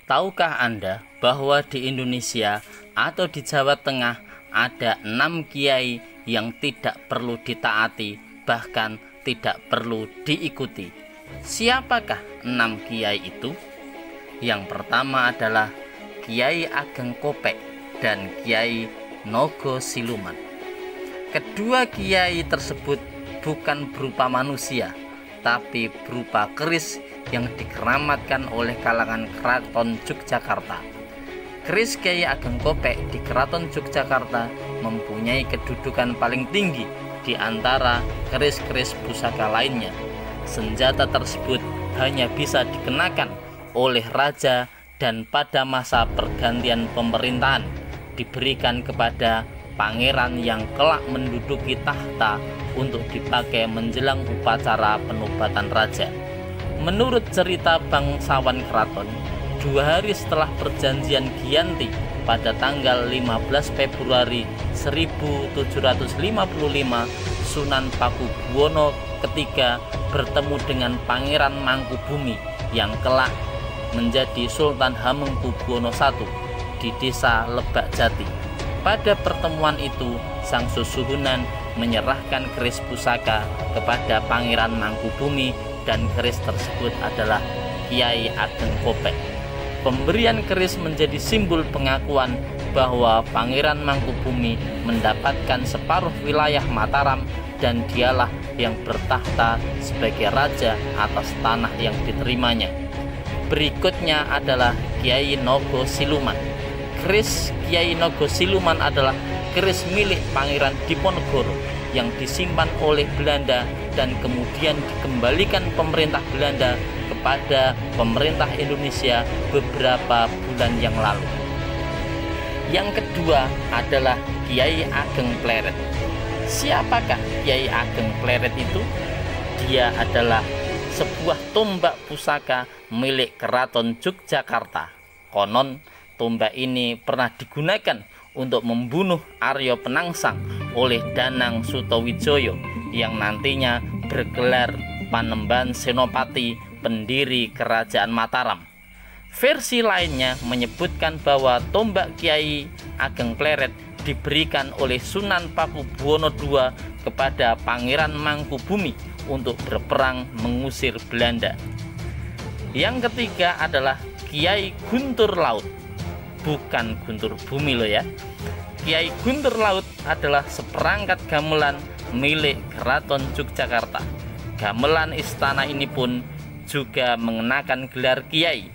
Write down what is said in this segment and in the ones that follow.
Tahukah Anda bahwa di Indonesia atau di Jawa Tengah ada 6 kiai yang tidak perlu ditaati, bahkan tidak perlu diikuti? Siapakah 6 kiai itu? Yang pertama adalah Kiai Ageng Kopek dan Kiai Nogo Siluman. Kedua kiai tersebut bukan berupa manusia, tapi berupa keris yang dikeramatkan oleh kalangan Keraton Yogyakarta. Keris Kiai Ageng Kopek di Keraton Yogyakarta mempunyai kedudukan paling tinggi di antara keris-keris pusaka lainnya. Senjata tersebut hanya bisa dikenakan oleh raja dan pada masa pergantian pemerintahan diberikan kepada pangeran yang kelak menduduki tahta untuk dipakai menjelang upacara penobatan raja. Menurut cerita bangsawan keraton, 2 hari setelah perjanjian Giyanti pada tanggal 15 Februari 1755, Sunan Pakubuwono III bertemu dengan Pangeran Mangkubumi yang kelak menjadi Sultan Hamengkubuwono I di desa Lebak Jati. Pada pertemuan itu, Sang Susuhunan menyerahkan keris pusaka kepada Pangeran Mangkubumi dan keris tersebut adalah Kiai Ageng Kopek. Pemberian keris menjadi simbol pengakuan bahwa Pangeran Mangkubumi mendapatkan separuh wilayah Mataram dan dialah yang bertahta sebagai raja atas tanah yang diterimanya. Berikutnya adalah Kiai Nogo Siluman. Keris Kiai Nogo Siluman adalah keris milik Pangeran Diponegoro yang disimpan oleh Belanda dan kemudian dikembalikan pemerintah Belanda kepada pemerintah Indonesia beberapa bulan yang lalu. Yang kedua adalah Kiai Ageng Pleret. Siapakah Kiai Ageng Pleret itu? Dia adalah sebuah tombak pusaka milik Keraton Yogyakarta. Konon tombak ini pernah digunakan untuk membunuh Arya Penangsang oleh Danang Sutawijaya yang nantinya bergelar Panembahan Senopati, pendiri Kerajaan Mataram. Versi lainnya menyebutkan bahwa tombak Kiai Ageng Pleret diberikan oleh Sunan Pakubuwono II kepada Pangeran Mangkubumi untuk berperang mengusir Belanda. Yang ketiga adalah Kiai Guntur Laut. Bukan Guntur Bumi loh ya. Kiai Guntur Laut adalah seperangkat gamelan milik Keraton Yogyakarta. Gamelan istana ini pun juga mengenakan gelar kiai.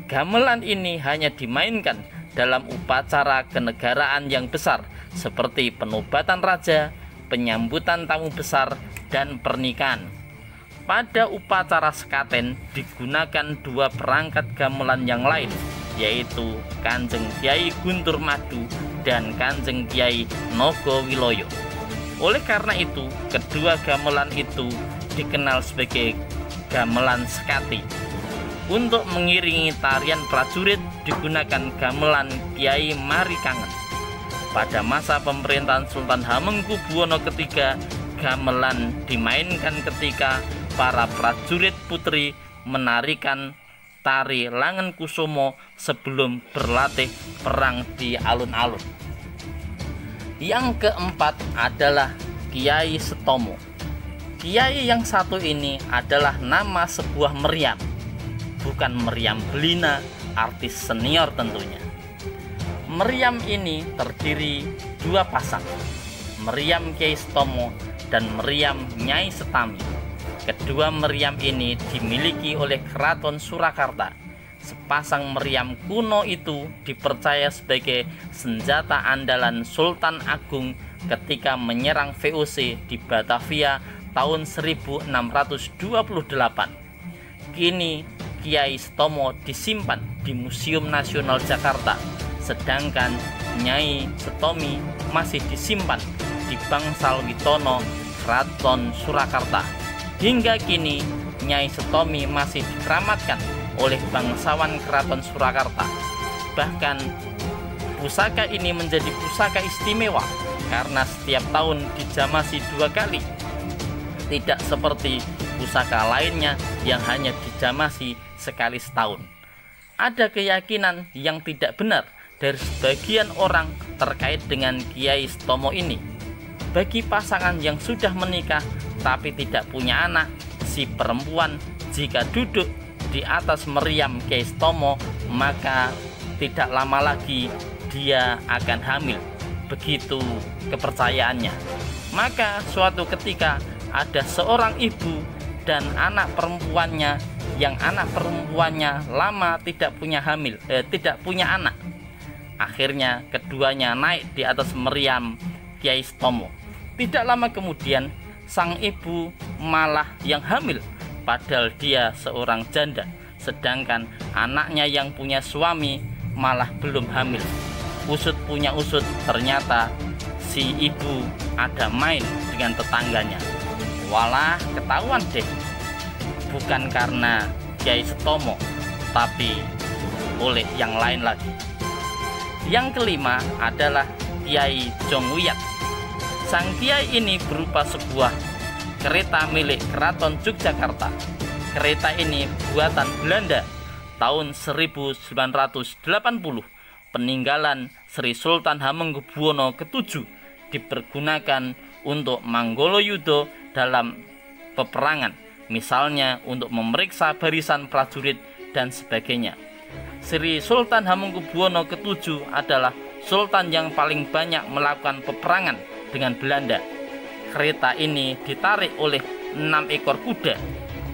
Gamelan ini hanya dimainkan dalam upacara kenegaraan yang besar seperti penobatan raja, penyambutan tamu besar, dan pernikahan. Pada upacara sekaten digunakan 2 perangkat gamelan yang lain, yaitu Kanjeng Kiai Guntur Madu dan Kanjeng Kiai Nogo Wiloyo. Oleh karena itu, kedua gamelan itu dikenal sebagai gamelan sekati. Untuk mengiringi tarian prajurit digunakan gamelan Kiai Marikangen. Pada masa pemerintahan Sultan Hamengkubuwono III, gamelan dimainkan ketika para prajurit putri menarikan tari Langen Kusumo sebelum berlatih perang di alun-alun. Yang keempat adalah Kiai Setomo. Kiai yang satu ini adalah nama sebuah meriam, bukan meriam Belina, artis senior tentunya. Meriam ini terdiri 2 pasang, meriam Kiai Setomo dan meriam Nyai Setami. Kedua meriam ini dimiliki oleh Keraton Surakarta. Sepasang meriam kuno itu dipercaya sebagai senjata andalan Sultan Agung ketika menyerang VOC di Batavia tahun 1628. Kini Kiai Setomo disimpan di Museum Nasional Jakarta, sedangkan Nyai Setomi masih disimpan di Bangsal Witono, Keraton Surakarta. Hingga kini Nyai Setomi masih dikeramatkan oleh bangsawan Keraton Surakarta. Bahkan pusaka ini menjadi pusaka istimewa karena setiap tahun dijamasi 2 kali. Tidak seperti pusaka lainnya yang hanya dijamasi sekali setahun. ada keyakinan yang tidak benar dari sebagian orang terkait dengan Kiai Setomo ini. Bagi pasangan yang sudah menikah tapi tidak punya anak, si perempuan jika duduk di atas meriam Kiai Setomo, maka tidak lama lagi dia akan hamil. Begitu kepercayaannya. Maka suatu ketika ada seorang ibu dan anak perempuannya yang anak perempuannya lama tidak punya anak. Akhirnya keduanya naik di atas meriam Kiai Setomo. Tidak lama kemudian sang ibu malah yang hamil, padahal dia seorang janda, sedangkan anaknya yang punya suami malah belum hamil. Usut punya usut, ternyata si ibu ada main dengan tetangganya. Walah, ketahuan deh. Bukan karena Kiai Setomo, tapi oleh yang lain lagi. Yang kelima adalah Kiai Jongwiyat. Sang kiai ini berupa sebuah kereta milik Keraton Yogyakarta. Kereta ini buatan Belanda tahun 1980, peninggalan Sri Sultan Hamengkubuwono ke-7, dipergunakan untuk Manggolojudha dalam peperangan, misalnya untuk memeriksa barisan prajurit dan sebagainya. Sri Sultan Hamengkubuwono ke-7 adalah sultan yang paling banyak melakukan peperangan dengan Belanda. Kereta ini ditarik oleh 6 ekor kuda.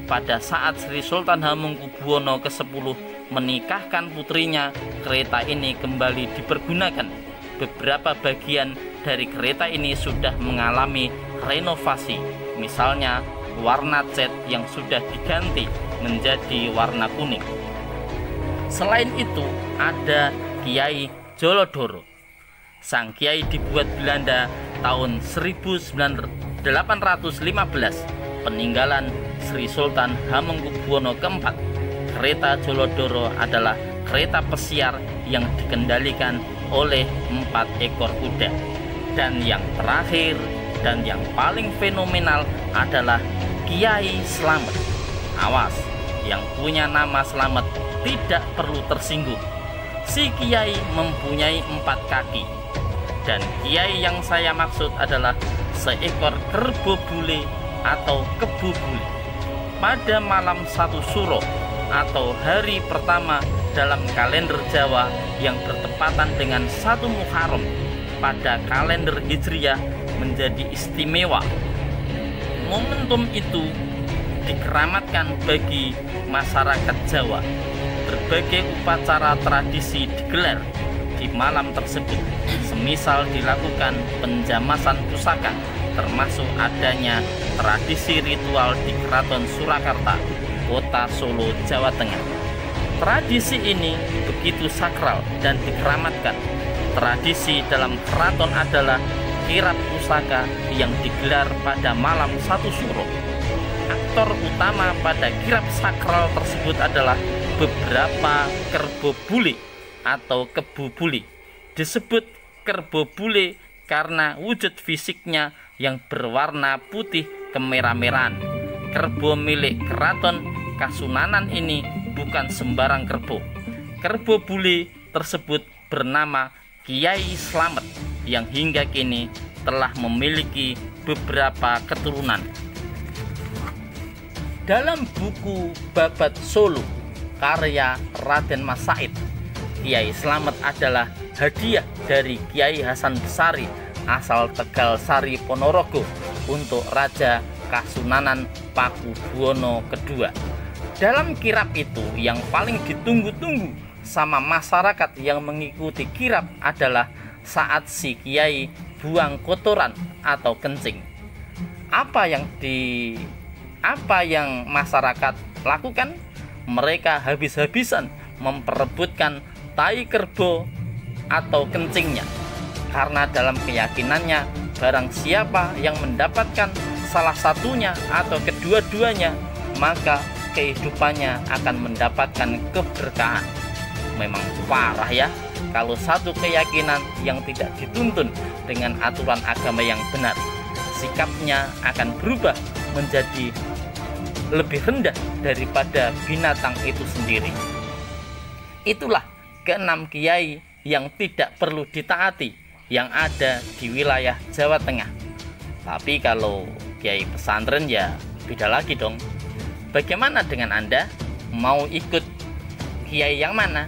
Pada saat Sri Sultan Hamengkubuwono ke-10 menikahkan putrinya, kereta ini kembali dipergunakan. Beberapa bagian dari kereta ini sudah mengalami renovasi, misalnya warna cat yang sudah diganti menjadi warna kuning. Selain itu ada Kiai Jolodoro. Sang kiai dibuat Belanda tahun 1815, peninggalan Sri Sultan Hamengkubuwono ke-4. Kereta Jolodoro adalah kereta pesiar yang dikendalikan oleh 4 ekor kuda. Dan yang terakhir dan yang paling fenomenal adalah Kiai Slamet. Awas, yang punya nama Slamet tidak perlu tersinggung. Si kiai mempunyai 4 kaki. Dan kiai yang saya maksud adalah seekor kerbau bule atau kebu bule. Pada malam 1 Suro atau hari pertama dalam kalender Jawa yang bertepatan dengan 1 Muharram pada kalender Hijriah menjadi istimewa. Momentum itu dikeramatkan bagi masyarakat Jawa. Berbagai upacara tradisi digelar di malam tersebut, semisal dilakukan penjamasan pusaka, termasuk adanya tradisi ritual di Keraton Surakarta, Kota Solo, Jawa Tengah. Tradisi ini begitu sakral dan dikeramatkan. Tradisi dalam keraton adalah kirap pusaka yang digelar pada malam 1 Suro. Aktor utama pada kirap sakral tersebut adalah beberapa kerbau bule atau kebu bule. Disebut kerbau bule karena wujud fisiknya yang berwarna putih kemerah-merahan. Kerbau milik Keraton Kasunanan ini bukan sembarang kerbau. Kerbau bule tersebut bernama Kiai Slamet yang hingga kini telah memiliki beberapa keturunan. Dalam buku Babat Solo karya Raden Mas Said, Kiai Slamet adalah hadiah dari Kiai Hasan Besari asal Tegal Sari Ponorogo untuk Raja Kasunanan Pakubuwono II. Dalam kirap itu yang paling ditunggu-tunggu sama masyarakat yang mengikuti kirap adalah saat si kiai buang kotoran atau kencing. Apa yang masyarakat lakukan? Mereka habis-habisan memperebutkan tai kerbau atau kencingnya, karena dalam keyakinannya barang siapa yang mendapatkan salah satunya atau kedua-duanya, maka kehidupannya akan mendapatkan keberkahan. Memang parah ya, kalau satu keyakinan yang tidak dituntun dengan aturan agama yang benar, sikapnya akan berubah menjadi lebih rendah daripada binatang itu sendiri. Itulah keenam kiai yang tidak perlu ditaati yang ada di wilayah Jawa Tengah. Tapi kalau kiai pesantren ya beda lagi dong. Bagaimana dengan Anda? Mau ikut kiai yang mana?